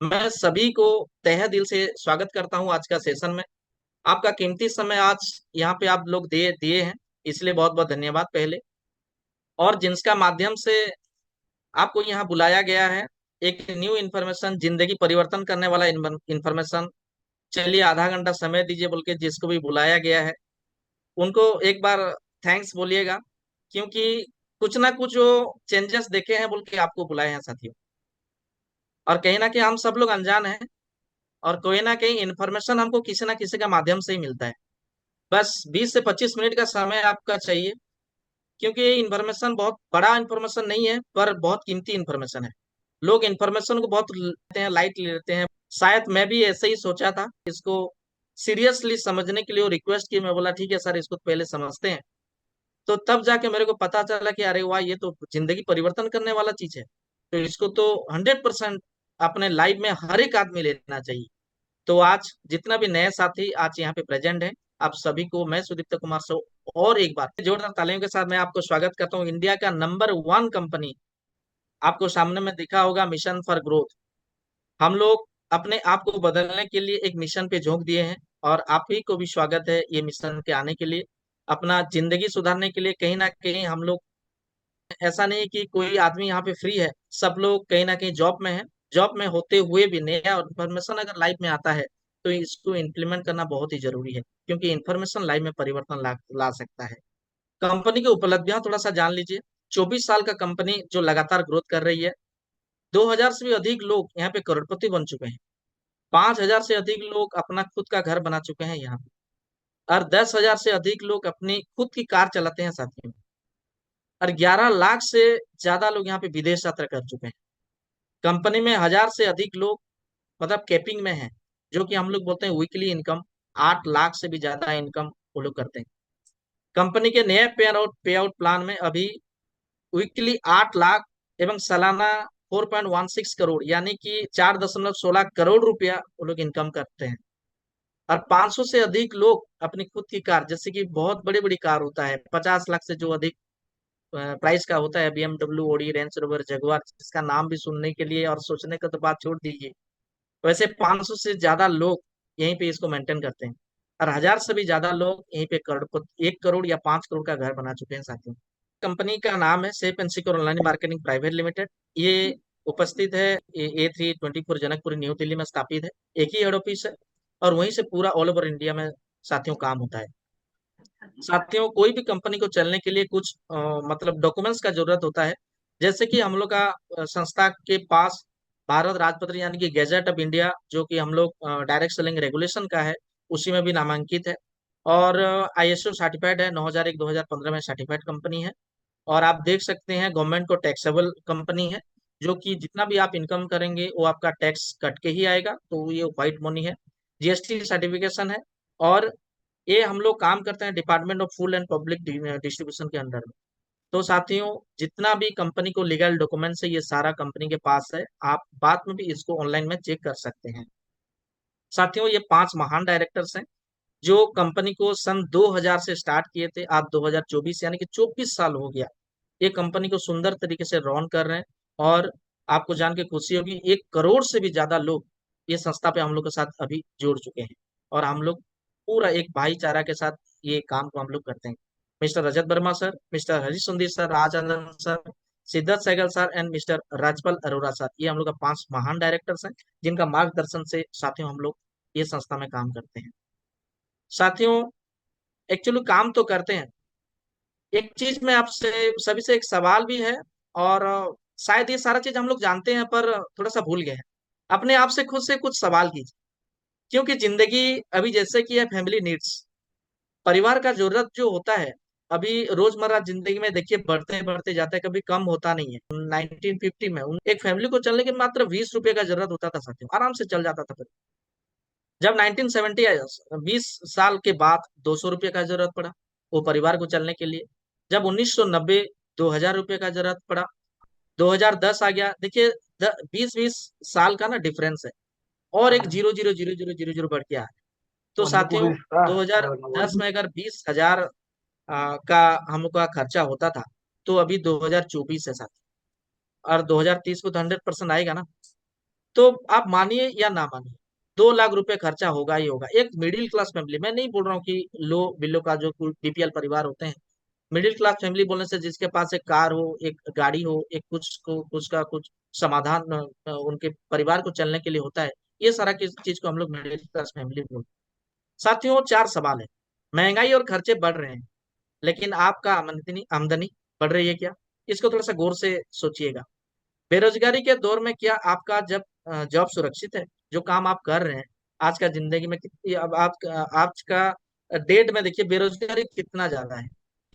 मैं सभी को तहे दिल से स्वागत करता हूं आज का सेशन में। आपका कीमती समय आज यहाँ पे आप लोग दिए दिए हैं, इसलिए बहुत बहुत धन्यवाद पहले। और जिनका माध्यम से आपको यहाँ बुलाया गया है, एक न्यू इन्फॉर्मेशन, जिंदगी परिवर्तन करने वाला इन्फॉर्मेशन। चलिए आधा घंटा समय दीजिए बोल के जिसको भी बुलाया गया है उनको एक बार थैंक्स बोलिएगा, क्योंकि कुछ ना कुछ वो चेंजेस देखे हैं बोल के आपको बुलाए हैं साथियों। और कहीं ना कहीं हम सब लोग अनजान हैं, और कोई ना कहीं इन्फॉर्मेशन हमको किसी ना किसी का माध्यम से ही मिलता है। बस 20 से 25 मिनट का समय आपका चाहिए, क्योंकि ये इन्फॉर्मेशन बहुत बड़ा इन्फॉर्मेशन नहीं है पर बहुत कीमती इन्फॉर्मेशन है। लोग इन्फॉर्मेशन को बहुत लेते हैं, लाइट लेते हैं। शायद मैं भी ऐसे ही सोचा था, इसको सीरियसली समझने के लिए वो रिक्वेस्ट की। मैं बोला ठीक है सर, इसको पहले समझते हैं। तो तब जाके मेरे को पता चला कि अरे वाह, ये तो जिंदगी परिवर्तन करने वाला चीज है। तो इसको तो 100% अपने लाइफ में हर एक आदमी लेना चाहिए। तो आज जितना भी नए साथी आज यहाँ पे प्रेजेंट है, आप सभी को मैं सुदीप्त कुमार सो और एक बार जोरदार तालियों के साथ मैं आपको स्वागत करता हूँ। इंडिया का नंबर 1 कंपनी, आपको सामने में दिखा होगा, मिशन फॉर ग्रोथ। हम लोग अपने आप को बदलने के लिए एक मिशन पे झोंक दिए हैं, और आप ही को भी स्वागत है ये मिशन के आने के लिए। अपना जिंदगी सुधारने के लिए कहीं ना कहीं हम लोग, ऐसा नहीं कि कोई आदमी यहाँ पे फ्री है, सब लोग कहीं ना कहीं जॉब में है। जॉब में होते हुए भी नया इन्फॉर्मेशन अगर लाइफ में आता है तो इसको इम्प्लीमेंट करना बहुत ही जरूरी है, क्योंकि इन्फॉर्मेशन लाइफ में परिवर्तन ला सकता है। कंपनी की उपलब्धियां थोड़ा सा जान लीजिए। 24 साल का कंपनी जो लगातार ग्रोथ कर रही है। 2000 से भी अधिक लोग यहाँ पे करोड़पति बन चुके हैं। 5000 से अधिक लोग अपना खुद का घर बना चुके हैं यहाँ पे। और 10,000 से अधिक लोग अपनी खुद की कार चलाते हैं साथियों। और 11 लाख से ज्यादा लोग यहाँ पे विदेश यात्रा कर चुके हैं। कंपनी में 1000 से अधिक लोग मतलब कैपिंग में हैं, जो कि हम लोग बोलते हैं वीकली इनकम। 8 लाख से भी ज्यादा इनकम वो लोग करते हैं। कंपनी के नए पे आउट प्लान में अभी वीकली 8 लाख एवं सालाना 4.16 करोड़, यानी कि 4.16 करोड़ रुपया वो लोग इनकम करते हैं। और 500 से अधिक लोग अपनी खुद की कार, जैसे कि बहुत बड़ी बड़ी कार होता है, 50 लाख से जो अधिक प्राइस का होता है, BMW, Audi, range rover, Jaguar, जिसका नाम भी सुनने के लिए और सोचने का तो बात छोड़ दीजिए। वैसे 500 से ज्यादा लोग यहीं पे इसको मेंटेन करते हैं। और 1000 से भी ज्यादा लोग यहीं पे करोड़पति, 1 करोड़ या 5 करोड़ का घर बना चुके हैं साथियों। कंपनी का नाम है safe and secure online marketing private limited. ये उपस्थित है A324 जनकपुरी, न्यू दिल्ली में स्थापित है। एक ही हेड ऑफिस है, और वहीं से पूरा ऑल ओवर इंडिया में साथियों काम होता है। साथियों, कोई भी कंपनी को चलने के लिए कुछ मतलब डॉक्यूमेंट्स का जरूरत होता है। जैसे कि हम लोग का संस्था के पास भारत राजपत्र यानी कि गैजेट ऑफ इंडिया, जो कि हम लोग डायरेक्ट सेलिंग रेगुलेशन का है, उसी में भी नामांकित है। और ISO सर्टिफाइड है, 9001 2015 में सर्टिफाइड कंपनी है। और आप देख सकते हैं गवर्नमेंट को टैक्सेबल कंपनी है, जो कि जितना भी आप इनकम करेंगे वो आपका टैक्स कट के ही आएगा, तो ये व्हाइट मनी है। GST सर्टिफिकेशन है। और ये हम लोग काम करते हैं department of food and public distribution के अंडर में। तो साथियों, जितना भी कंपनी को लीगल डॉक्यूमेंट्स है ये सारा कंपनी के पास है। आप बाद में भी इसको ऑनलाइन में चेक कर सकते हैं। साथियों, ये 5 महान डायरेक्टर्स हैं, जो कंपनी को सन 2000 से स्टार्ट किए थे। आज 2024 यानी कि 24 साल हो गया। ये कंपनी को सुंदर तरीके से रन कर रहे हैं। और आपको जान के खुशी होगी, 1 करोड़ से भी ज्यादा लोग ये संस्था पे हम लोग के साथ अभी जुड़ चुके हैं। और हम लोग पूरा एक भाईचारा के साथ ये काम को हम लोग करते हैं। Mister Rajat Verma sir, mister Harish Sundar sir, Raj Anand sir, Siddharth Sehgal sir and mister Rajpal Arora sir, ये हम लोग का 5 महान डायरेक्टर्स हैं, जिनका मार्गदर्शन से साथियों हम लोग ये संस्था में काम करते हैं। साथियों, एक्चुअली काम तो करते हैं। एक चीज में आपसे सभी से एक सवाल भी है। और शायद ये सारा चीज हम लोग जानते हैं पर थोड़ा सा भूल गए हैं। अपने आप से खुद से कुछ सवाल कीजिए, क्योंकि जिंदगी अभी जैसे कि है फैमिली नीड्स, परिवार का जरूरत जो होता है, अभी रोजमर्रा जिंदगी में देखिए बढ़ते बढ़ते जाता है, कभी कम होता नहीं है। 1950 में एक फैमिली को चलने के मात्र 20 रुपए का जरूरत होता था साथियों, आराम से चल जाता था फिर। जब 1970 आया, 20 साल के बाद 200 रुपये का जरूरत पड़ा वो परिवार को चलने के लिए। जब 1990, 2000 रुपये का जरूरत पड़ा। 2010 आ गया, देखिए 20-20 साल का ना डिफरेंस है। और एक zero zero zero zero zero zero बढ़ गया है। तो साथियों, 2010 में अगर 20,000 का हम लोग का खर्चा होता था, तो अभी 2024 है साथियों। और 2030 को तो 100% आएगा ना। तो आप मानिए या ना मानिए, 2 लाख रुपए खर्चा होगा ही होगा। एक मिडिल क्लास फैमिली, मैं नहीं बोल रहा हूँ कि लो बिलो का जो बीपीएल परिवार होते हैं, मिडिल क्लास फैमिली बोलने से जिसके पास एक कार हो, एक गाड़ी हो, एक कुछ का कुछ समाधान उनके परिवार को चलने के लिए होता है, ये सारा किस चीज को हम लोग मिडिल क्लास फैमिली बोलते हैं। साथियों, 4 सवाल है। महंगाई और खर्चे बढ़ रहे हैं, लेकिन आपका आमदनी आमदनी बढ़ रही है क्या? इसको थोड़ा सा गौर से सोचिएगा। बेरोजगारी के दौर में क्या आपका जब जॉब सुरक्षित है? जो काम आप कर रहे हैं आज का जिंदगी में कितनी, अब आप आज का डेट में देखिए बेरोजगारी कितना ज्यादा है।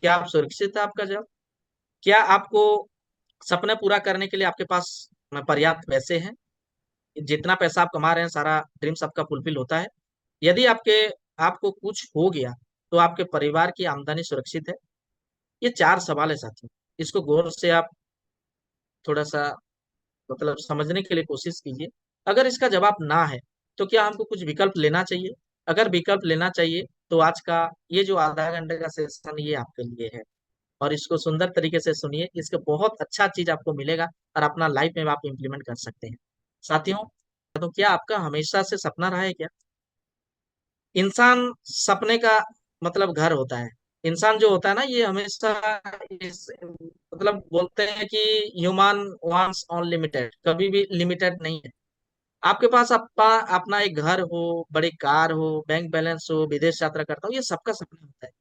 क्या आप सुरक्षित है आपका जॉब? क्या आपको सपने पूरा करने के लिए आपके पास पर्याप्त पैसे हैं? जितना पैसा आप कमा रहे हैं सारा ड्रीम्स आपका फुलफिल होता है? यदि आपको कुछ हो गया तो आपके परिवार की आमदनी सुरक्षित है? ये 4 सवाल है साथियों। इसको गौर से आप थोड़ा सा मतलब समझने के लिए कोशिश कीजिए। अगर इसका जवाब ना है तो क्या हमको कुछ विकल्प लेना चाहिए? अगर विकल्प लेना चाहिए तो आज का ये जो आधा घंटे का सेशन ये आपके लिए है, और इसको सुंदर तरीके से सुनिए। इसके बहुत अच्छा चीज आपको मिलेगा और अपना लाइफ में आप इम्प्लीमेंट कर सकते हैं। साथियों, तो क्या आपका हमेशा से सपना रहा है क्या? इंसान सपने का मतलब घर होता है। इंसान जो होता है ना, ये हमेशा मतलब बोलते हैं कि ह्यूमन वांट्स अनलिमिटेड, कभी भी लिमिटेड नहीं है। आपके पास अपना एक घर हो, बड़ी कार हो, बैंक बैलेंस हो, विदेश यात्रा करता हो, ये सबका सपना होता है।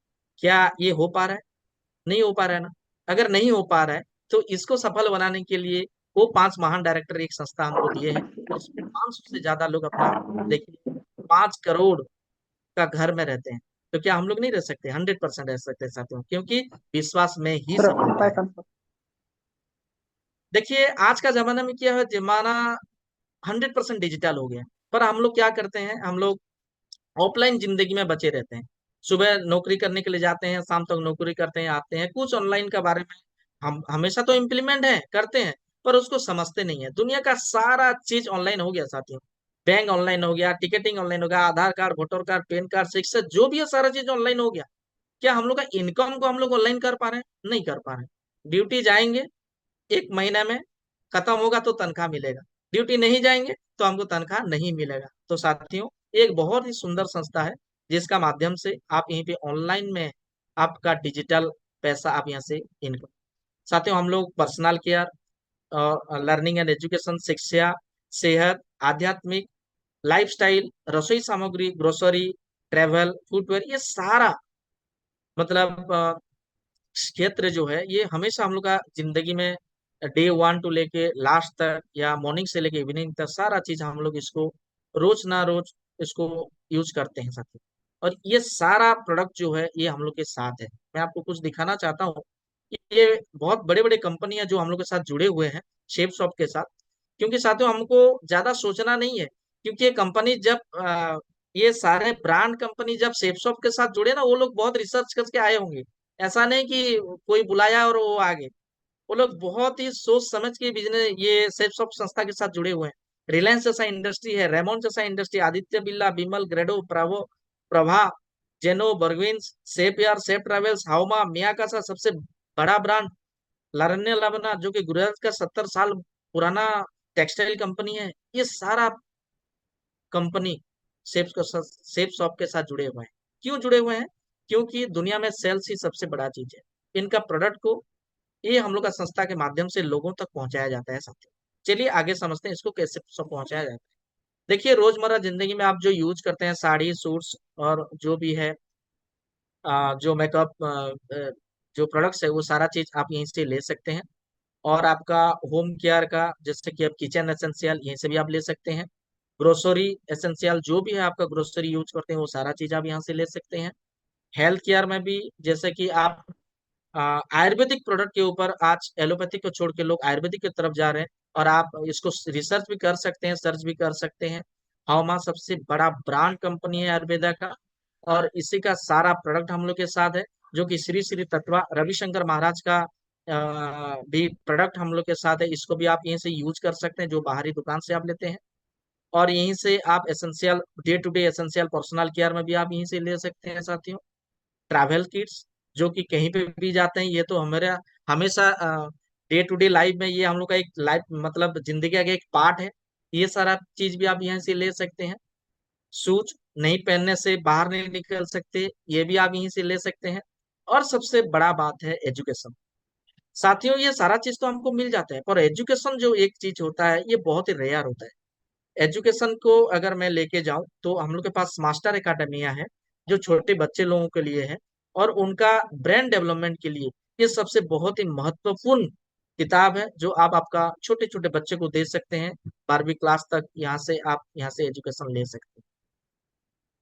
क्या ये हो पा रहा है? नहीं हो पा रहा है ना? अगर नहीं हो पा रहा है तो इसको सफल बनाने के लिए वो 5 महान डायरेक्टर एक संस्था हमको दिए हैं, उसमें 500 से ज्यादा लोग अपना, देखिए, 5 करोड़ का घर में रहते हैं। तो क्या हम लोग नहीं रह सकते? 100% रह सकते हैं साथियों, क्योंकि विश्वास में ही सफलता है। देखिए, आज का जमाना में क्या है, जमाना 100% डिजिटल हो गया है। पर हम लोग क्या करते हैं, हम लोग ऑफलाइन जिंदगी में बचे रहते हैं। सुबह नौकरी करने के लिए जाते हैं, शाम तक नौकरी करते हैं, आते हैं, कुछ ऑनलाइन के बारे में हम हमेशा तो इम्प्लीमेंट है करते हैं, पर उसको समझते नहीं है। दुनिया का सारा चीज ऑनलाइन हो गया साथियों। बैंक ऑनलाइन हो गया, टिकटिंग ऑनलाइन हो गया, Aadhaar card, voter card, PAN card, शिक्षा, जो भी है सारा चीज ऑनलाइन हो गया। क्या हम लोग का इनकम को हम लोग ऑनलाइन कर पा रहे हैं? नहीं कर पा रहे हैं। ड्यूटी जाएंगे, 1 महीने में खत्म होगा तो तनख्वाह मिलेगा। ड्यूटी नहीं जाएंगे तो हमको तनख्वाह नहीं मिलेगा। तो साथियों, एक बहुत ही सुंदर संस्था है जिसका माध्यम से आप यहीं पे ऑनलाइन में आपका डिजिटल पैसा आप यहाँ से इनकम। साथियों, हम लोग पर्सनल केयर और लर्निंग एंड एजुकेशन, शिक्षा, सेहत, आध्यात्मिक, लाइफस्टाइल, रसोई सामग्री, ग्रोसरी, ट्रेवल, फुटवेयर, ये सारा मतलब क्षेत्र जो है ये हमेशा हम लोग का जिंदगी में डे 1 टू लेके लास्ट तक, या मॉर्निंग से लेके इवनिंग तक सारा चीज हम लोग इसको रोज ना रोज इसको यूज करते हैं साथियों। और ये सारा प्रोडक्ट जो है ये हम लोग के साथ है। मैं आपको कुछ दिखाना चाहता हूँ। ये बहुत बड़े बड़े कंपनी है जो हम लोग के साथ जुड़े हुए हैं, शेप शॉप के साथ। क्योंकि साथियों, हमको ज्यादा सोचना नहीं है, क्योंकि ये कंपनी जब ये सारे ब्रांड कंपनी जब शेप शॉप के साथ जुड़े ना, वो लोग बहुत रिसर्च करके आए होंगे। ऐसा नहीं कि कोई बुलाया और वो आ गए। वो लोग बहुत ही सोच समझ के बिजनेस ये सेफ सॉफ्ट संस्था के साथ जुड़े हुए हैं। रिलायंस जैसा इंडस्ट्री है, रेमोन जैसा इंडस्ट्री, आदित्य बिरला, बिमल, ग्रेडो, प्रावो, प्रभा, जेनो, बर्गविन्स, सेफ एयर, सेफ ट्रेवल्स, हाउमा, मिया का सबसे बड़ा ब्रांड, लारण्य लावना जो कि गुजरात का 70 साल पुराना टेक्सटाइल कंपनी है। ये सारा कंपनी सेफ शॉप के साथ जुड़े हुए हैं। क्यों जुड़े हुए हैं? क्योंकि दुनिया में सेल्स ही सबसे बड़ा चीज है। इनका प्रोडक्ट को ये हम लोग का संस्था के माध्यम से लोगों तक पहुंचाया जाता है साथियों। चलिए आगे समझते हैं इसको कैसे सब पहुंचाया जाता है। देखिए, रोजमर्रा जिंदगी में आप जो यूज करते हैं, साड़ी, सूट्स और जो भी है जो मेकअप जो प्रोडक्ट्स है, वो सारा चीज आप यहीं से ले सकते हैं। और आपका होम केयर का, जैसे कि आप किचन एसेंशियल, यहीं से भी आप ले सकते हैं। ग्रोसरी एसेंशियल जो भी है आपका ग्रोसरी यूज करते हैं, वो सारा चीज आप यहाँ से ले सकते हैं। हेल्थ केयर में भी, जैसे कि आप आयुर्वेदिक प्रोडक्ट के ऊपर आज एलोपैथिक को छोड़ के लोग आयुर्वेदिक की तरफ जा रहे हैं, और आप इसको रिसर्च भी कर सकते हैं, सर्च भी कर सकते हैं। हाउमा सबसे बड़ा ब्रांड कंपनी है आयुर्वेदा का, और इसी का सारा प्रोडक्ट हम लोग के साथ है, जो कि श्री श्री तत्वा रविशंकर महाराज का भी प्रोडक्ट हम लोग के साथ है। इसको भी आप यहीं से यूज कर सकते हैं जो बाहरी दुकान से आप लेते हैं। और यहीं से आप essential, day to day essential personal care में भी आप यहीं से ले सकते हैं साथियों। ट्रैवल किट्स, जो कि कहीं पे भी जाते हैं, ये तो हमारे हमेशा डे टू डे लाइफ में ये हम लोग का एक लाइफ मतलब जिंदगी का एक पार्ट है। ये सारा चीज भी आप यहाँ से ले सकते हैं। शूज नहीं पहनने से बाहर नहीं निकल सकते, ये भी आप यहीं से ले सकते हैं। और सबसे बड़ा बात है एजुकेशन। साथियों ये सारा चीज तो हमको मिल जाता है, पर एजुकेशन जो एक चीज होता है ये बहुत ही रेयर होता है। एजुकेशन को अगर मैं लेके जाऊं तो हम लोग के पास मास्टर एकेडमिया है, जो छोटे बच्चे लोगों के लिए है, और उनका ब्रेन डेवलपमेंट के लिए ये सबसे बहुत ही महत्वपूर्ण किताब है, जो आप आपका छोटे छोटे बच्चे को दे सकते हैं। 12वीं क्लास तक यहाँ से आप यहाँ से एजुकेशन ले सकते हैं।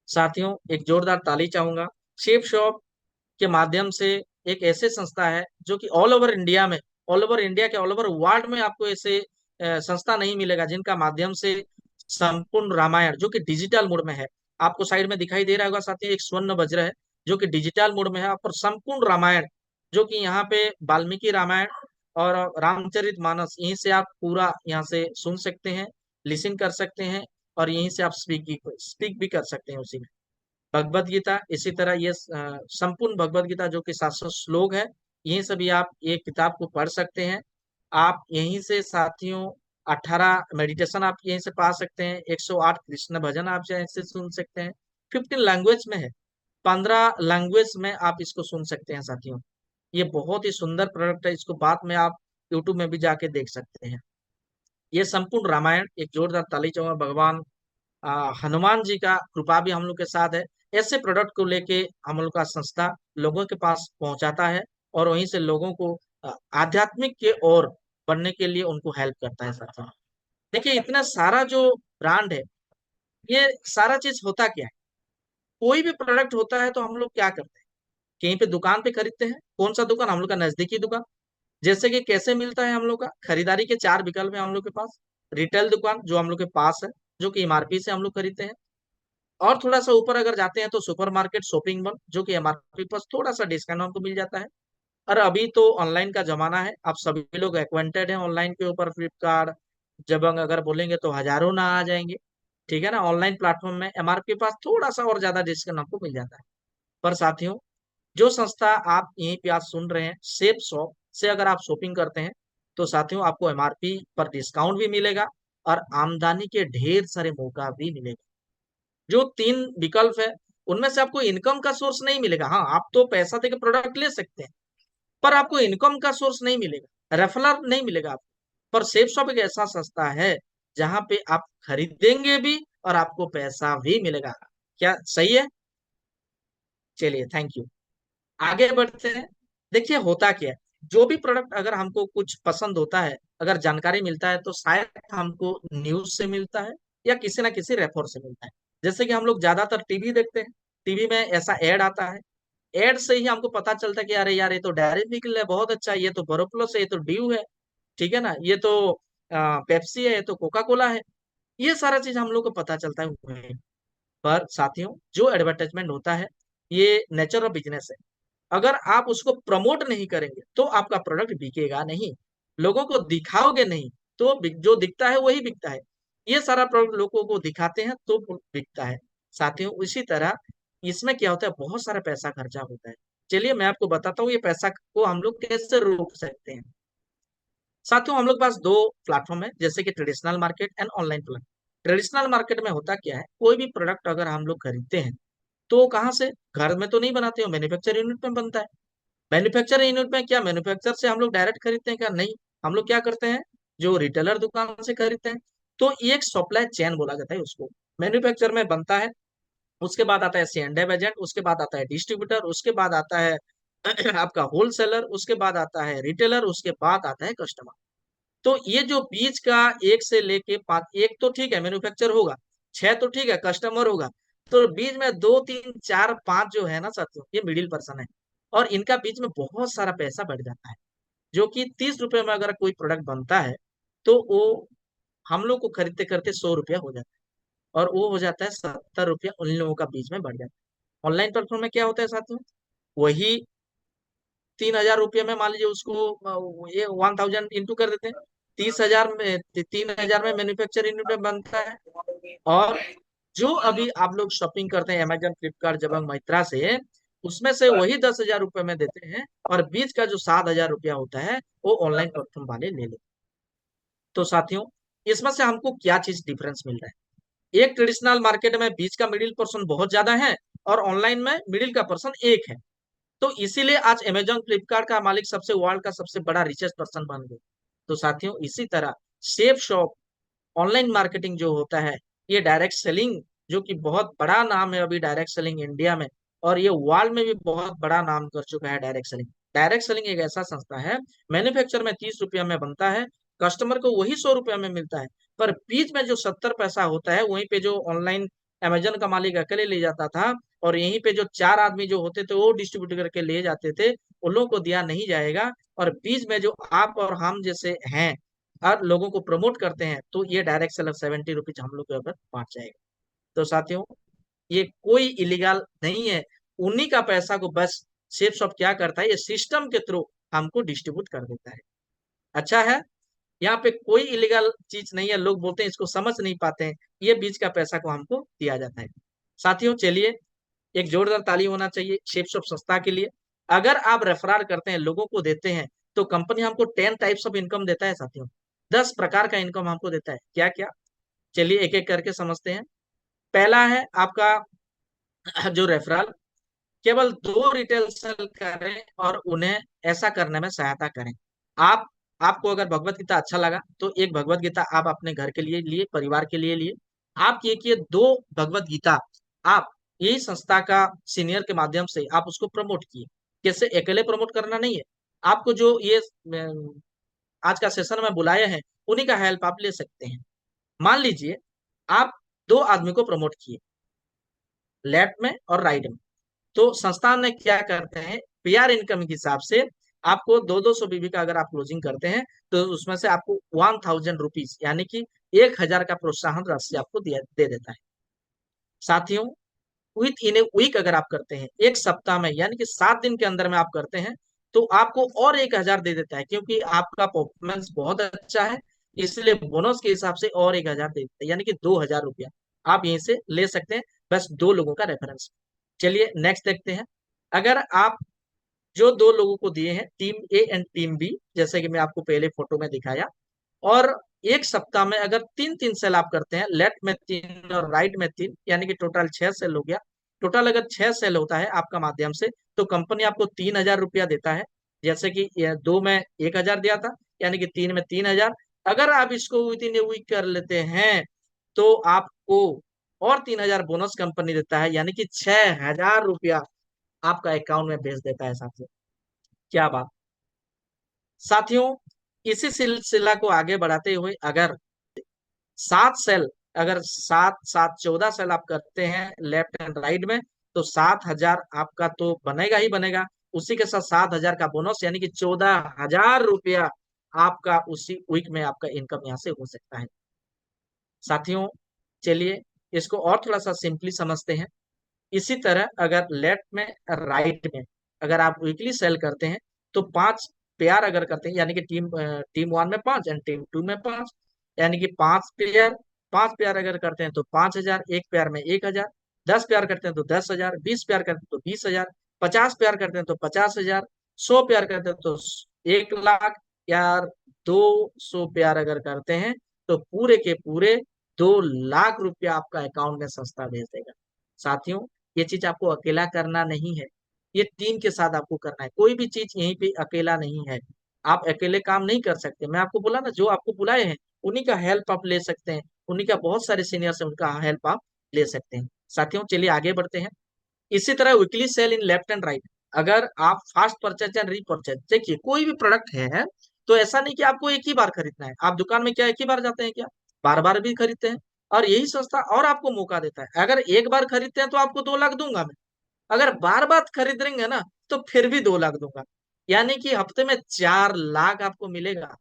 साथियों एक जोरदार ताली चाहूंगा। शेप शॉप के माध्यम से एक ऐसे संस्था है जो कि ऑल ओवर इंडिया में, ऑल ओवर इंडिया के ऑल ओवर वर्ल्ड में आपको ऐसे संस्था नहीं मिलेगा जिनका माध्यम से संपूर्ण रामायण जो कि डिजिटल मोड में है, आपको साइड में दिखाई दे रहा होगा साथियों, एक स्वर्ण वज्र है जो कि डिजिटल मोड में है, और संपूर्ण रामायण जो कि यहाँ पे वाल्मीकि रामायण और रामचरित मानस, यहीं से आप पूरा यहाँ से सुन सकते हैं, लिसन कर सकते हैं, और यहीं से आप स्पीक भी कर सकते हैं उसी में। भगवत गीता इसी तरह ये संपूर्ण भगवत गीता जो कि 700 श्लोक है, यही सभी आप ये किताब को पढ़ सकते हैं। आप यहीं से साथियों 18 मेडिटेशन आप यहीं से पा सकते हैं, 108 कृष्ण भजन आप यहीं से सुन सकते हैं। 15 लैंग्वेज में है, 15 लैंग्वेज में आप इसको सुन सकते हैं साथियों। ये बहुत ही सुंदर प्रोडक्ट है, इसको बाद में आप यूट्यूब में भी जाके देख सकते हैं। ये संपूर्ण रामायण, एक जोरदार ताली चाहूंगा, भगवान हनुमान जी का कृपा भी हम लोग के साथ है। ऐसे प्रोडक्ट को लेके हम लोग का संस्था लोगों के पास पहुंचाता है, और वहीं से लोगों को आध्यात्मिक के ओर बढ़ने के लिए उनको हेल्प करता है संस्था। देखिए इतना सारा जो ब्रांड है, ये सारा चीज होता क्या है, कोई भी प्रोडक्ट होता है तो हम लोग क्या करते हैं, कहीं पे दुकान पे खरीदते हैं। कौन सा दुकान? हम लोग का नजदीकी दुकान। जैसे कि कैसे मिलता है हम लोग का खरीदारी के 4 विकल्प है हम लोग के पास। रिटेल दुकान जो हम लोग के पास है, जो कि एमआरपी से हम लोग खरीदते हैं। और थोड़ा सा ऊपर अगर जाते हैं तो सुपरमार्केट शॉपिंग मॉल, जो कि एमआरपी पर थोड़ा सा डिस्काउंट हमको मिल जाता है। और अभी तो ऑनलाइन का जमाना है, आप सभी लोग एक्वेंटेड हैं ऑनलाइन के ऊपर, फ्लिपकार्ट जबंग अगर बोलेंगे तो हजारों ना आ जाएंगे। ठीक है ना, ऑनलाइन प्लेटफॉर्म में एमआरपी के पास थोड़ा सा और ज्यादा डिस्काउंट आपको मिल जाता है। पर साथियों जो संस्था आप यहीं पे आज सुन रहे हैं, सेफ शॉप से अगर आप शॉपिंग करते हैं तो साथियों आपको एमआरपी पर डिस्काउंट भी मिलेगा, और आमदनी के ढेर सारे मौका भी मिलेगा। जो 3 विकल्प है उनमें से आपको इनकम का सोर्स नहीं मिलेगा। हाँ आप तो पैसा देकर प्रोडक्ट ले सकते हैं, पर आपको इनकम का सोर्स नहीं मिलेगा, रेफरल नहीं मिलेगा आपको। पर सेफ शॉप एक ऐसा संस्था है जहां पे आप खरीदेंगे भी और आपको पैसा भी मिलेगा। क्या सही है? चलिए थैंक यू, आगे बढ़ते हैं। देखिए होता क्या है, जो भी प्रोडक्ट अगर हमको कुछ पसंद होता है, अगर जानकारी मिलता है तो शायद हमको न्यूज से मिलता है या किसी ना किसी रेफर से मिलता है। जैसे कि हम लोग ज्यादातर टीवी देखते हैं, टीवी में ऐसा एड आता है, एड से ही हमको पता चलता है कि अरे यार ये तो डेयरी मिल्क है, बहुत अच्छा है, ये तो बोरोप्लस है, ये तो ड्यू है, ठीक है ना, ये तो पेप्सी है, ये तो कोका कोला है। ये सारा चीज हम लोग को पता चलता है वहीं। पर साथियों जो एडवर्टाइजमेंट होता है ये नेचर ऑफ बिजनेस है, अगर आप उसको प्रमोट नहीं करेंगे तो आपका प्रोडक्ट बिकेगा नहीं, लोगों को दिखाओगे नहीं तो जो दिखता है वही बिकता है। ये सारा प्रोडक्ट लोगों को दिखाते हैं तो बिकता है। साथियों इसी तरह इसमें क्या होता है, बहुत सारा पैसा खर्चा होता है। चलिए मैं आपको बताता हूँ ये पैसा को हम लोग कैसे रोक सकते हैं। साथियों हम लोग के पास दो प्लेटफॉर्म है, जैसे कि traditional market and online platform. Traditional market में होता क्या है, कोई भी प्रोडक्ट अगर हम लोग खरीदते हैं तो कहाँ से, घर में तो नहीं बनाते हो, मैन्युफैक्चर यूनिट में बनता है। मैन्युफैक्चर यूनिट में क्या, मैन्युफैक्चर से हम लोग डायरेक्ट खरीदते हैं क्या? नहीं, हम लोग क्या करते हैं, जो रिटेलर दुकान से खरीदते हैं। तो ये एक सप्लाई चेन बोला जाता है उसको। मैन्युफैक्चर में बनता है, उसके बाद आता है सी एंड एजेंट, उसके बाद आता है डिस्ट्रीब्यूटर, उसके बाद आता है आपका होलसेलर, उसके बाद आता है रिटेलर, उसके बाद आता है कस्टमर। तो ये जो बीच का एक से लेके 5, एक तो ठीक है मैन्युफैक्चर होगा, 6 तो ठीक है कस्टमर होगा, तो बीच में 2 3 4 5 जो है ना साथियों, ये मिडिल पर्सन है, और इनका बीच में बहुत सारा पैसा बढ़ जाता है। जो कि 30 रुपए में अगर कोई प्रोडक्ट बनता है तो वो हम लोग को खरीदते करते 100 रुपया हो जाता है, और वो हो जाता है 70 रुपया उन लोगों का बीच में बढ़ जाता है। ऑनलाइन प्लेटफॉर्म में क्या होता है साथियों, वही 3,000 रुपये में मान लीजिए उसको ये 1000 इंटू कर देते हैं, 30,000 में, 3,000 में मैन्युफैक्चर यूनिट में बनता है। और जो अभी आप लोग शॉपिंग करते हैं अमेजन फ्लिपकार्ट जबंग मित्रा से, उसमें से वही 10,000 रुपये में देते हैं, और बीच का जो 7,000 रुपया होता है वो ऑनलाइन प्लेटफॉर्म वाले ले लेते हैं। तो साथियों इसमें से हमको क्या चीज डिफरेंस मिल रहा है? एक ट्रेडिशनल मार्केट में बीच का मिडिल पर्सन बहुत ज्यादा है, और ऑनलाइन में मिडिल का पर्सन एक है। तो इसीलिए आज अमेजॉन फ्लिपकार्ट का मालिक सबसे वर्ल्ड का सबसे बड़ा रिचेस्ट पर्सन बन गए। तो साथियों, इसी तरह सेफ शॉप ऑनलाइन मार्केटिंग जो होता है, ये डायरेक्ट सेलिंग, जो कि बहुत बड़ा नाम है अभी डायरेक्ट सेलिंग इंडिया में, और ये वर्ल्ड में भी बहुत बड़ा नाम कर चुका है डायरेक्ट सेलिंग। डायरेक्ट सेलिंग एक ऐसा संस्था है, मैन्युफैक्चर में 30 रुपया में बनता है, कस्टमर को वही 100 रुपया में मिलता है, पर बीच में जो 70 पैसा होता है, वहीं पे जो ऑनलाइन अमेजन का मालिक अकेले ले जाता था, और यहीं पे जो 4 आदमी जो होते थे वो डिस्ट्रीब्यूट करके ले जाते थे, उन लोगों को दिया नहीं जाएगा। और बीच में जो आप और हम जैसे हैं और लोगों को प्रमोट करते हैं, तो ये डायरेक्ट सेलर 70 रुपीज हम लोग के ऊपर बांट जाएगा। तो साथियों, ये कोई इलीगल नहीं है, उन्हीं का पैसा को बस सेफ शॉप क्या करता है, ये सिस्टम के थ्रू हमको डिस्ट्रीब्यूट कर देता है। अच्छा है, यहाँ पे कोई इलीगल चीज नहीं है, लोग बोलते हैं इसको समझ नहीं पाते हैं, ये बीच का पैसा को हमको दिया जाता है। साथियों चलिए, एक जोरदार ताली होना चाहिए सेफ शॉप संस्था के लिए। अगर आप रेफरल करते हैं, लोगों को देते हैं, तो कंपनी हमको 10 टाइप्स ऑफ इनकम देता है साथियों। 10 प्रकार का इनकम हमको देता है। क्या क्या? चलिए एक एक करके समझते हैं। पहला है आपका जो रेफरल, केवल 2 रिटेल सेल करें और उन्हें ऐसा करने में सहायता करें। आप आपको अगर भगवत गीता अच्छा लगा, तो एक भगवत गीता आप अपने घर के लिए लिए, परिवार के लिए लिए। आप ये किए 2 भगवत गीता, आप यही संस्था का सीनियर के माध्यम से आप उसको प्रमोट किए। कैसे? अकेले प्रमोट करना नहीं है, आपको जो ये आज का सेशन में बुलाए हैं, उन्हीं का हेल्प आप ले सकते हैं। मान लीजिए आप 2 आदमी को प्रमोट किए, लेफ्ट में और राइट में। तो संस्थान ने क्या करते हैं, पीआर इनकम के हिसाब से आपको 200 बीबी का अगर आप क्लोजिंग करते हैं, तो उसमें से आपको 1000 रुपीज यानी कि 1000 का प्रोत्साहन राशि आपको दे देता है। साथियों, विथ इन ए वीक अगर आप करते हैं, एक सप्ताह में यानी कि 7 दिन के अंदर में आप करते हैं, तो आपको और 1000 दे देता है, क्योंकि आपका परफॉर्मेंस बहुत अच्छा है, इसलिए बोनस के हिसाब से और 1000 दे देता है, यानी कि 2000 रुपया आप यहीं से ले सकते हैं, बस 2 लोगों का रेफरेंस। चलिए नेक्स्ट देखते हैं। अगर आप जो 2 लोगों को दिए हैं, team A and team B, जैसे कि मैं आपको पहले फोटो में दिखाया, और एक सप्ताह में अगर 3-3 सेल आप करते हैं, लेफ्ट में 3 और राइट में 3, यानी कि टोटल 6 सेल हो गया। टोटल अगर 6 सेल होता है आपका माध्यम से, तो कंपनी आपको 3000 रुपया देता है। जैसे कि 2 में 1000 दिया था, यानी कि 3 में 3000। अगर आप इसको विद इन ए वीक कर लेते हैं, तो आपको और 3000 बोनस कंपनी देता है, यानी कि 6000 रुपया आपका अकाउंट में भेज देता है साथियों। क्या बात! साथियों, इसी सिलसिला को आगे बढ़ाते हुए, अगर 7 सेल, अगर 7 7 14 सेल आप करते हैं लेफ्ट एंड राइट में, तो 7000 आपका तो बनेगा ही बनेगा। उसी के साथ 7000 का बोनस, यानी कि 14000 रुपया आपका उसी वीक में आपका इनकम यहाँ से हो सकता है। साथियों चलिए, इसको और थोड़ा सा सिंपली समझते हैं। इसी तरह अगर लेफ्ट में राइट में अगर आप वीकली सेल करते हैं, तो 5 पेयर अगर करते हैं, यानी कि टीम 1 में 5 एंड टीम 2 में 5, यानी कि 5 पेयर, 5 पेयर अगर करते हैं तो 5000, एक पेयर में 1000, 10 पेयर करते हैं तो 10,000, 20 पेयर करते हैं तो 20,000, 50 पेयर करते हैं तो 50,000, 100 पेयर करते हैं तो 1 लाख, या 200 पेयर अगर करते हैं, तो पूरे के पूरे 2 लाख रुपया आपका अकाउंट में संस्था भेज देगा। साथियों, ये चीज आपको अकेला करना नहीं है, ये टीम के साथ आपको करना है। कोई भी चीज यहीं पे अकेला नहीं है, आप अकेले काम नहीं कर सकते। मैं आपको बोला ना, जो आपको बुलाए हैं उन्हीं का हेल्प आप ले सकते हैं, उन्हीं का बहुत सारे सीनियर्स है, उनका हेल्प आप ले सकते हैं। साथियों चलिए आगे बढ़ते हैं। इसी तरह weekly sale in left and right, अगर आप फास्ट परचेज एंड रीपरचेज, देखिए कोई भी प्रोडक्ट है, तो ऐसा नहीं कि आपको एक ही बार खरीदना है। आप दुकान में क्या एक ही बार जाते हैं क्या? बार बार भी खरीदते हैं। और यही संस्था और आपको मौका देता है, अगर एक बार खरीदते हैं तो आपको 2 लाख दूंगा मैं, अगर बार बार खरीदेंगे ना, तो फिर भी 2 लाख दूंगा, यानी कि हफ्ते में 4 लाख आपको मिलेगा।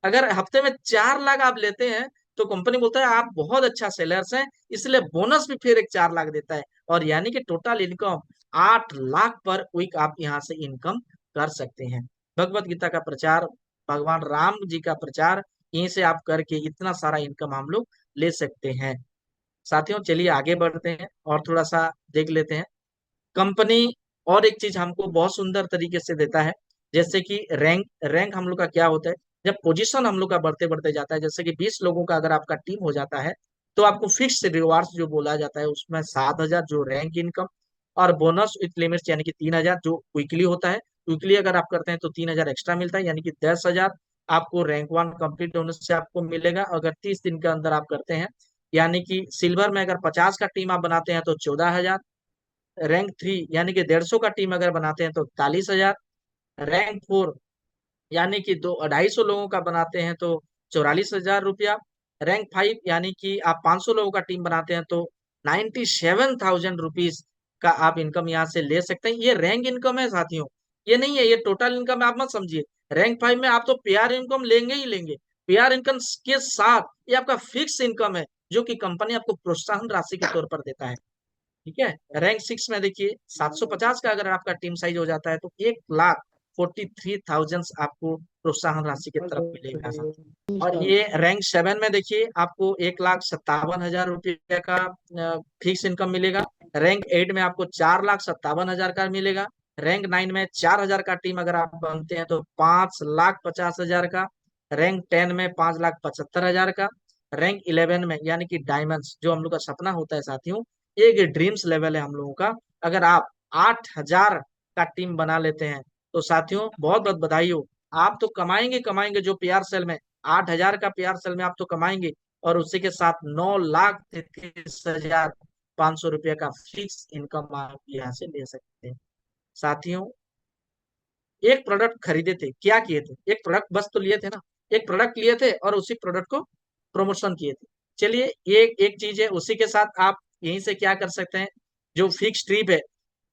अगर हफ्ते में 4 लाख आप लेते हैं, तो कंपनी बोलता है आप बहुत अच्छा सेलर्स हैं, इसलिए बोनस भी फिर एक 4 लाख देता है, और यानी कि टोटल इनकम 8 लाख पर वीक आप यहाँ से इनकम कर सकते हैं। भगवत गीता का प्रचार, भगवान राम जी का प्रचार, यहीं से आप करके इतना सारा इनकम हम लोग ले सकते हैं। साथियों चलिए आगे बढ़ते हैं और थोड़ा सा देख लेते हैं। कंपनी और एक चीज हमको बहुत सुंदर तरीके से देता है, जैसे कि रैंक। रैंक हम लोग का क्या होता है, जब पोजीशन हम लोग का बढ़ते बढ़ते जाता है, जैसे कि 20 लोगों का अगर आपका टीम हो जाता है, तो आपको फिक्स रिवार्ड्स जो बोला जाता है उसमें 7,000 जो रैंक इनकम, और बोनस विथ लिमिट्स यानी कि 3,000 जो वीकली होता है। वीकली अगर आप करते हैं तो 3,000 एक्स्ट्रा मिलता है, यानी कि 10,000 आपको रैंक 1 कंप्लीट होने से आपको मिलेगा। अगर 30 दिन के अंदर आप करते हैं, यानी कि सिल्वर में अगर 50 का टीम आप बनाते हैं तो 14,000, रैंक 3 यानी कि 150 का टीम अगर बनाते हैं तो 41,000, रैंक 4 यानी कि 250 लोगों का बनाते हैं तो 44,000 रुपया, रैंक 5 यानी कि आप 500 लोगों का टीम बनाते हैं तो 97,000 रुपीज का आप इनकम यहाँ से ले सकते हैं। ये रैंक इनकम है साथियों, ये नहीं है ये टोटल इनकम है, आप मत समझिए। रैंक 5 में आप तो पीआर इनकम लेंगे ही लेंगे, पीआर इनकम के साथ ये आपका फिक्स इनकम है, जो कि कंपनी आपको प्रोत्साहन राशि के तौर पर देता है। ठीक है। रैंक 6 में देखिए 750 का अगर आपका टीम साइज हो जाता है तो 1,43,000 आपको प्रोत्साहन राशि की तरफ मिलेगा साथ। और ये रैंक 7 में देखिए आपको 1,57,000 रुपये का फिक्स इनकम मिलेगा। रैंक 8 में आपको 4,57,000 का मिलेगा। रैंक 9 में 4,000 का टीम अगर आप बनते हैं तो 5,50,000 का। रैंक 10 में 5,75,000 का। रैंक 11 में यानी कि डायमंड्स जो हम लोग का सपना होता है साथियों, एक ड्रीम्स लेवल है हम लोगों का, अगर आप 8,000 का टीम बना लेते हैं तो साथियों बहुत बहुत बधाई हो। आप तो कमाएंगे कमाएंगे, जो पीआर सेल में 8,000 का पीआर सेल में आप तो कमाएंगे, और उसी के साथ 9,33,500 रुपये का फिक्स इनकम आप यहाँ से ले सकते हैं साथियों। एक प्रोडक्ट खरीदे थे, क्या किए थे, एक प्रोडक्ट बस तो लिए थे ना, एक प्रोडक्ट लिए थे और उसी प्रोडक्ट को प्रमोशन किए थे। चलिए ये एक चीज है, उसी के साथ आप यहीं से क्या कर सकते हैं, जो फिक्स ट्रिप है,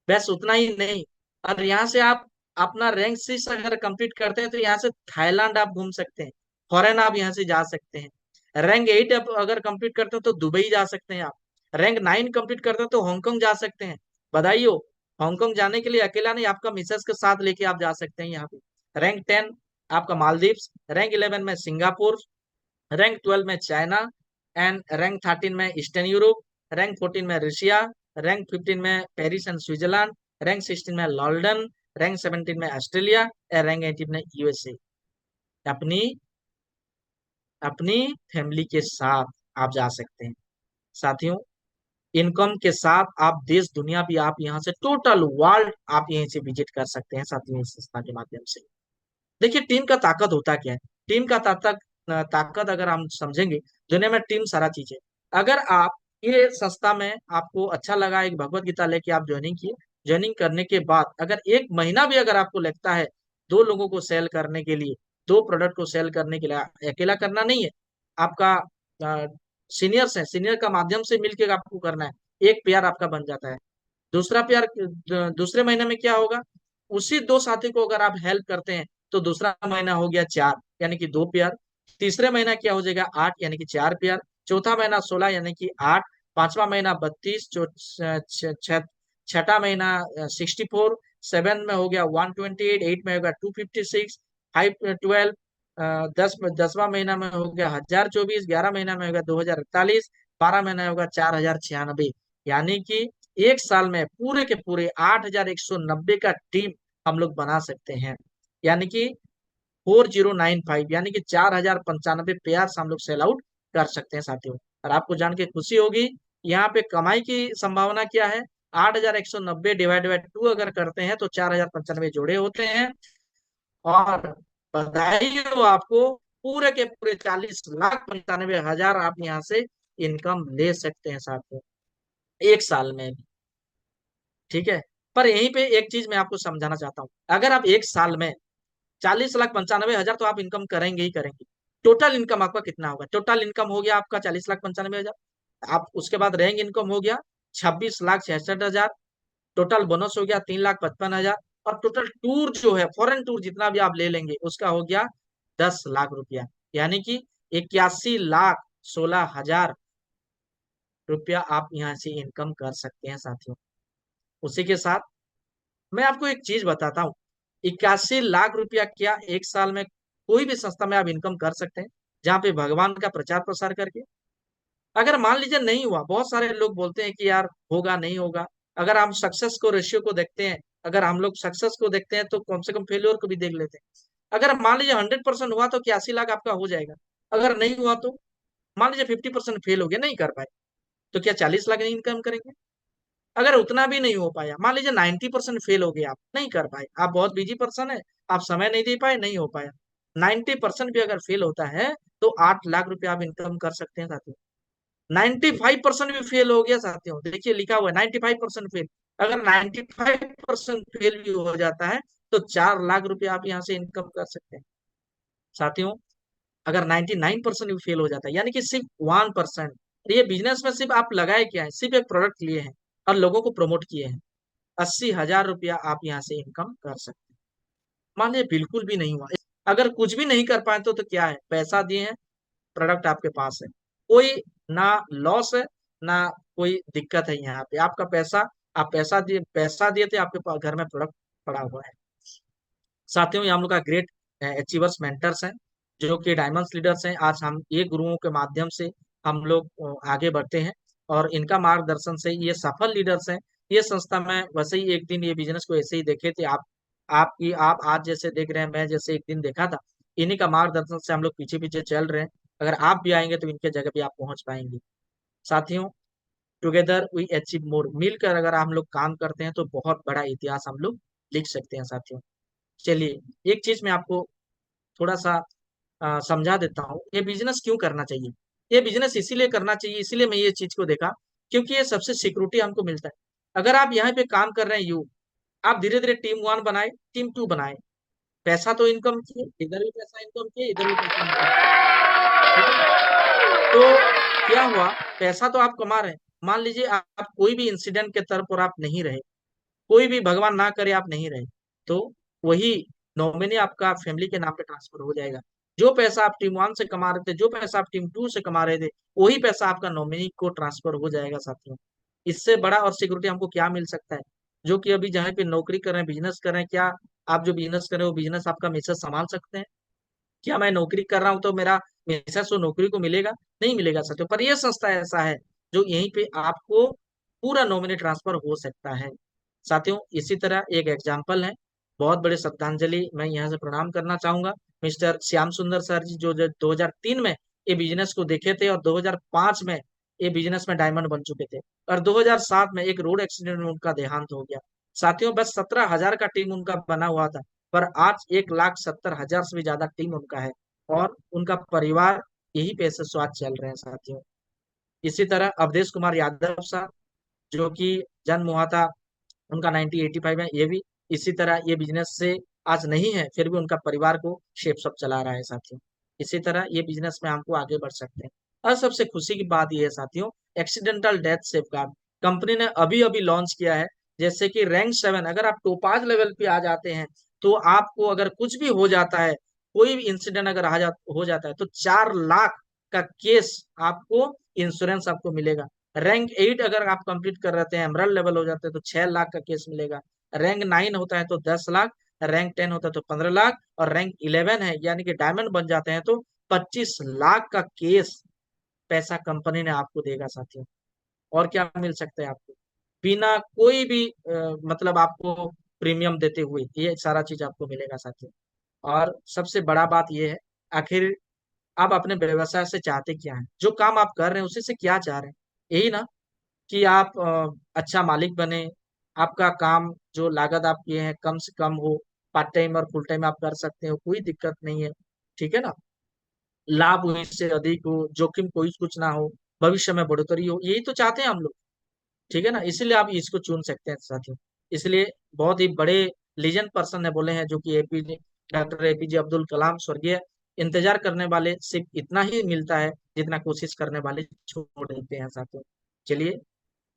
बस उतना ही नहीं, और यहाँ से आप अपना रैंक 6 अगर कंप्लीट करते हैं तो यहाँ से थाईलैंड आप घूम सकते हैं, फॉरेन आप यहाँ से जा सकते हैं। रैंक 8 आप अगर कंप्लीट करते हैं तो दुबई जा सकते हैं आप। रैंक 9 कंप्लीट करते हैं तो हांगकांग जा सकते हैं। बधाई हो। हांगकांग जाने के लिए अकेला नहीं, आपका मिसेस के साथ लेके आप जा सकते हैं यहाँ पे। रैंक 10 आपका मालदीव्स, रैंक 11 में सिंगापुर, रैंक 12 में चाइना, एंड रैंक 13 में ईस्टर्न यूरोप, रैंक 14 में रशिया, रैंक 15 में पेरिस एंड स्विट्जरलैंड, रैंक 16 में लंदन, रैंक 17 में ऑस्ट्रेलिया, और रैंक 18 में यूएसए। अपनी अपनी फैमिली के साथ आप जा सकते हैं साथियों। इनकम के साथ आप देश दुनिया भी आप यहाँ से टोटल वर्ल्ड आप यहीं से विजिट कर सकते हैं साथियों, इस संस्था के माध्यम से। देखिए टीम का ताकत होता क्या है, टीम का ताकत अगर हम समझेंगे, दुनिया में टीम सारा चीज है। अगर आप ये संस्था में आपको अच्छा लगा, एक भगवत गीता लेके आप ज्वाइनिंग किए, ज्वाइनिंग करने के बाद अगर एक महीना भी अगर आपको लगता है दो लोगों को सेल करने के लिए, दो प्रोडक्ट को सेल करने के लिए, अकेला करना नहीं है, आपका सीनियर्स है, सीनियर का माध्यम से मिलकर आपको करना है, एक पेयर आपका बन जाता है। दूसरा पेयर दूसरे महीने में क्या होगा, उसी दो साथी को अगर आप हेल्प करते हैं तो दूसरा महीना हो गया 4 यानी कि 2 पेयर। तीसरे महीना क्या हो जाएगा 8 यानी कि 4 पेयर। चौथा महीना 16 यानी कि 8। पांचवा महीना 32। छठा महीना 64। 7 में हो गया 128। 8 में होगा 256। 5 12। 10वां महीना में हो गया 1,024। 11 महीना में होगा 2,048। 12 महीना होगा 4,096। यानी कि एक साल में पूरे के पूरे 8,190 का टीम हम लोग बना सकते हैं, यानी कि 4095 यानी कि 4,095 पेयर हम लोग सेल आउट कर सकते हैं साथियों। और आपको जान के खुशी होगी यहाँ पे कमाई की संभावना क्या है। 8,190 डिवाइड बाय 2 अगर करते हैं तो 4,095 जोड़े होते हैं। और बधाई हो आपको, पूरे के पूरे 40,95,000 आप यहाँ से इनकम ले सकते हैं साथियों, एक साल में भी। ठीक है। पर यहीं पे एक चीज मैं आपको समझाना चाहता हूँ, अगर आप एक साल में 40,95,000 तो आप इनकम करेंगे ही करेंगे। टोटल इनकम आपका कितना होगा, टोटल इनकम हो गया आपका 40,95,000। आप उसके बाद रैंक इनकम हो गया 26,66,000। टोटल बोनस हो गया 3,55,000। और टोटल टूर जो है फॉरेन टूर जितना भी आप ले लेंगे उसका हो गया 10 लाख रुपया, यानी कि 81,16,000 रुपया आप यहाँ से इनकम कर सकते हैं साथियों। उसी के साथ मैं आपको एक चीज बताता हूँ, 81 लाख रुपया क्या एक साल में कोई भी संस्था में आप इनकम कर सकते हैं, जहाँ पे भगवान का प्रचार प्रसार करके। अगर मान लीजिए नहीं हुआ, बहुत सारे लोग बोलते हैं कि यार होगा नहीं होगा। अगर हम सक्सेस को रेशियो को देखते हैं, अगर हम लोग सक्सेस को देखते हैं तो कम से कम फेल्योर को भी देख लेते हैं। अगर मान लीजिए 100% हुआ तो 81 लाख आपका हो जाएगा। अगर नहीं हुआ तो मान लीजिए 50% फेल हो गया, नहीं कर पाए, तो क्या 40 लाख इनकम करेंगे? अगर उतना भी नहीं हो पाया, मान लीजिए 90% फेल हो गए, आप नहीं कर पाए, आप बहुत बिजी पर्सन है, आप समय नहीं दे पाए, नहीं हो पाया, 90% भी अगर फेल होता है तो 8 लाख रुपए आप इनकम कर सकते हैं साथियों। 95% भी फेल हो गया साथियों, देखिए लिखा हुआ है 95% फेल। अगर 95% फेल भी हो जाता है तो 4 लाख रुपए आप यहाँ से इनकम कर सकते हैं साथियों। अगर 99% भी फेल हो जाता है, यानी कि सिर्फ 1%, ये बिजनेस में सिर्फ आप लगाए क्या है, सिर्फ एक प्रोडक्ट लिए हैं और लोगों को प्रमोट किए हैं, 80,000 रुपया आप यहाँ से इनकम कर सकते हैं। मान लीजिए बिल्कुल भी नहीं हुआ, अगर कुछ भी नहीं कर पाए तो क्या है, पैसा दिए हैं, प्रोडक्ट आपके पास है, कोई ना लॉस है ना कोई दिक्कत है, यहाँ पे आपका पैसा, आप पैसा दिए थे, आपके पास घर में प्रोडक्ट पड़ा हुआ है साथियों। ये हम लोग का ग्रेट अचीवर्स मेंटर्स हैं, जो कि डायमंड्स लीडर्स हैं। आज हम ये गुरुओं के माध्यम से हम लोग आगे बढ़ते हैं और इनका मार्गदर्शन से ये सफल लीडर्स हैं। ये संस्था में वैसे ही एक दिन ये बिजनेस को ऐसे ही देखे थे, आप आज जैसे देख रहे हैं, मैं जैसे एक दिन देखा था, इन्हीं का मार्गदर्शन से हम लोग पीछे पीछे चल रहे हैं। अगर आप भी आएंगे तो इनके जगह भी आप पहुंच पाएंगे साथियों। टुगेदर वी अचीव मोर, मिलकर अगर हम लोग काम करते हैं तो बहुत बड़ा इतिहास हम लोग लिख सकते हैं साथियों। चलिए एक चीज मैं आपको थोड़ा सा समझा देता हूँ, ये बिजनेस क्यों करना चाहिए। ये बिजनेस इसीलिए करना चाहिए, इसीलिए मैं ये चीज को देखा, क्योंकि ये सबसे सिक्योरिटी हमको मिलता है। अगर आप यहाँ पे काम कर रहे हैं आप धीरे धीरे टीम 1 बनाए, टीम 2 बनाए, पैसा तो इनकम किए, इधर भी पैसा इनकम किए, इधर भी पैसा इनकम किए, ठीक है। तो क्या हुआ, पैसा तो आप कमा रहे हैं, मान लीजिए आप कोई भी इंसिडेंट के तौर पर आप नहीं रहे, कोई भी भगवान ना करे आप नहीं रहे, तो वही नॉमिनी आपका फैमिली के नाम पे ट्रांसफर हो जाएगा। जो पैसा आप टीम 1 से कमा रहे थे, जो पैसा आप टीम 2 से कमा रहे थे, वही पैसा आपका नॉमिनी को ट्रांसफर हो जाएगा साथियों। इससे बड़ा और सिक्योरिटी हमको क्या मिल सकता है। जो कि अभी जहाँ पे नौकरी कर रहे हैं, बिजनेस कर रहे हैं, क्या आप जो बिजनेस कर रहे हो बिजनेस आपका मिसेस संभाल सकते हैं? क्या मैं नौकरी कर रहा हूँ तो मेरा मिसेस तो नौकरी को मिलेगा? नहीं मिलेगा साथियों। पर यह संस्था ऐसा है जो यहीं पे आपको पूरा नॉमिनी ट्रांसफर हो सकता है साथियों। इसी तरह एक एग्जाम्पल है, बहुत बड़े श्रद्धांजलि मैं यहाँ से प्रणाम करना चाहूंगा मिस्टर श्याम सुंदर सर जी, जो 2003 में ये बिजनेस को देखे थे और 2005 में ये बिजनेस में डायमंड बन चुके थे, और 2007 में एक रोड एक्सीडेंट में उनका देहांत हो गया साथियों। बस 17,000 का टीम उनका बना हुआ था, पर आज 1,70,000 से भी ज्यादा टीम उनका है, और उनका परिवार यही पैसे स्वाद चल रहे हैं साथियों। इसी तरह अवधेश कुमार यादव साहब, जो कि जन्म हुआ था उनका 1985 में, ये भी इसी तरह ये बिजनेस से आज नहीं है, फिर भी उनका परिवार को शेप सब चला रहा है साथियों। इसी तरह ये बिजनेस में हमको आगे बढ़ सकते हैं। और सबसे खुशी की बात यह है साथियों, एक्सीडेंटल डेथ सेफगार्ड कंपनी ने अभी अभी लॉन्च किया है। जैसे कि रैंक 7, अगर आप टोपाज लेवल पे आ जाते हैं तो आपको अगर कुछ भी हो जाता है, कोई भी इंसिडेंट अगर हो जाता है, तो 4 लाख का केस आपको, इंश्योरेंस आपको मिलेगा। रैंक 8 अगर आप कंप्लीट कर रहे हैं, एमरल्ड लेवल हो जाते हैं, तो 6 लाख का केस मिलेगा। रैंक 9 होता है तो 10 लाख, रैंक 10 होता है तो 15 लाख, और रैंक 11 है यानी कि डायमंड बन जाते हैं तो 25 लाख का केस पैसा कंपनी ने आपको देगा साथियों। और क्या मिल सकता है आपको, बिना कोई भी मतलब आपको प्रीमियम देते हुए ये सारा चीज आपको मिलेगा साथियों। और सबसे बड़ा बात ये है, आखिर आप अपने व्यवसाय से चाहते क्या हैं, जो काम आप कर रहे हैं उसी से क्या चाह रहे हैं, यही ना, कि आप अच्छा मालिक बने, आपका काम जो लागत आप किए हैं कम से कम हो, पार्ट टाइम और फुल टाइम आप कर सकते हो, कोई दिक्कत नहीं है, ठीक है ना। लाभ हुए इससे अधिक हो, जोखिम कोई कुछ ना हो, भविष्य में बढ़ोतरी हो, यही तो चाहते हैं हम लोग, ठीक है ना। इसलिए आप इसको चुन सकते हैं साथियों। इसलिए बहुत ही बड़े लीजेंड पर्सन ने बोले हैं, जो कि APJ doctor APJ Abdul Kalam स्वर्गीय, इंतजार करने वाले सिर्फ इतना ही मिलता है जितना कोशिश करने वाले छोड़ देते हैं साथियों। चलिए,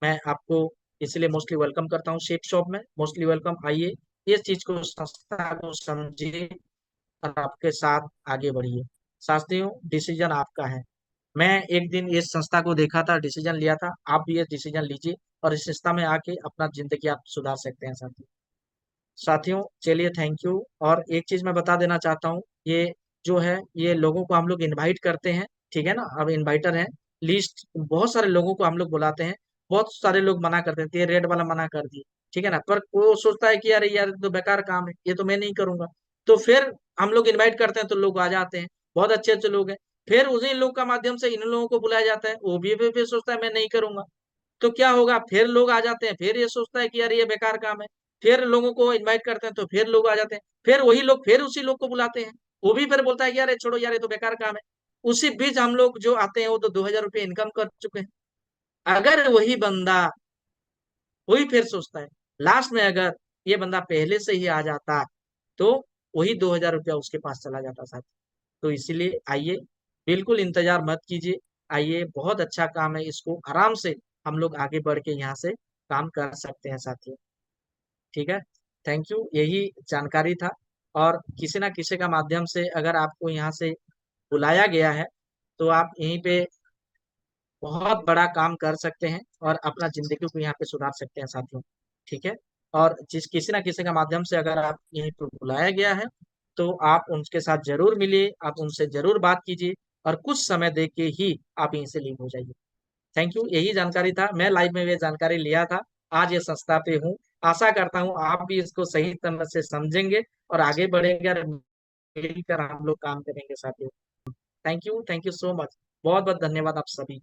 मैं आपको इसलिए मोस्टली वेलकम करता हूँ शेप शॉप में, मोस्टली वेलकम, आइए इस चीज को, संस्था को समझिए और आपके साथ आगे बढ़िए साथियों। डिसीजन आपका है। मैं एक दिन इस संस्था को देखा था, डिसीजन लिया था, आप भी ये डिसीजन लीजिए और इस संस्था में आके अपना जिंदगी आप सुधार सकते हैं साथियों। साथियों चलिए, थैंक यू। और एक चीज मैं बता देना चाहता हूँ, ये जो है ये लोगों को हम लोग इनवाइट करते हैं, ठीक है ना, अब इनवाइटर हैं, लिस्ट बहुत सारे लोगों को हम लोग बुलाते हैं, बहुत सारे लोग मना कर देते हैं, रेड वाला मना कर दिए, ठीक है ना, पर वो सोचता है कि यार यार तो बेकार काम है, ये तो मैं नहीं करूंगा। तो फिर हम लोग इनवाइट करते हैं तो लोग आ जाते हैं, बहुत अच्छे अच्छे लोग हैं। फिर उन्हीं लोग का माध्यम से इन लोगों को बुलाया जाता है, वो भी फिर सोचता है मैं नहीं करूंगा। तो क्या होगा, फिर लोग आ जाते हैं, फिर ये सोचता है कि यार ये बेकार काम है। फिर लोगों को इनवाइट करते हैं तो फिर लोग आ जाते हैं, फिर वही लोग फिर उसी लोग को बुलाते हैं, वो भी फिर बोलता है कि यार ये छोड़ो यार, ये तो बेकार काम है। उसी बीच हम लोग जो आते हैं वो तो 2,000 रुपये इनकम कर चुके हैं। अगर वही बंदा, वही फिर सोचता है, लास्ट में अगर ये बंदा पहले से ही आ जाता तो वही 2,000 रुपया उसके पास चला जाता साथ। तो इसीलिए आइए, बिल्कुल इंतजार मत कीजिए, आइए, बहुत अच्छा काम है, इसको आराम से हम लोग आगे बढ़ के यहाँ से काम कर सकते हैं साथियों। ठीक है, थैंक यू, यही जानकारी था। और किसी ना किसी का माध्यम से अगर आपको यहाँ से बुलाया गया है तो आप यहीं पे बहुत बड़ा काम कर सकते हैं और अपना जिंदगी को यहाँ पे सुधार सकते हैं साथियों। ठीक है, और जिस किसी ना किसी का माध्यम से अगर आप यहीं पे बुलाया गया है तो आप उनके साथ जरूर मिलिए, आप उनसे जरूर बात कीजिए, और कुछ समय दे के ही आप यहीं से लीव हो जाइए। थैंक यू, यही जानकारी था, मैं लाइव में ये जानकारी लिया था, आज ये संस्था पे हूँ। आशा करता हूँ आप भी इसको सही तरह से समझेंगे और आगे बढ़ेंगे और मिलकर हम लोग काम करेंगे साथियों। थैंक यू सो मच, बहुत बहुत धन्यवाद आप सभी।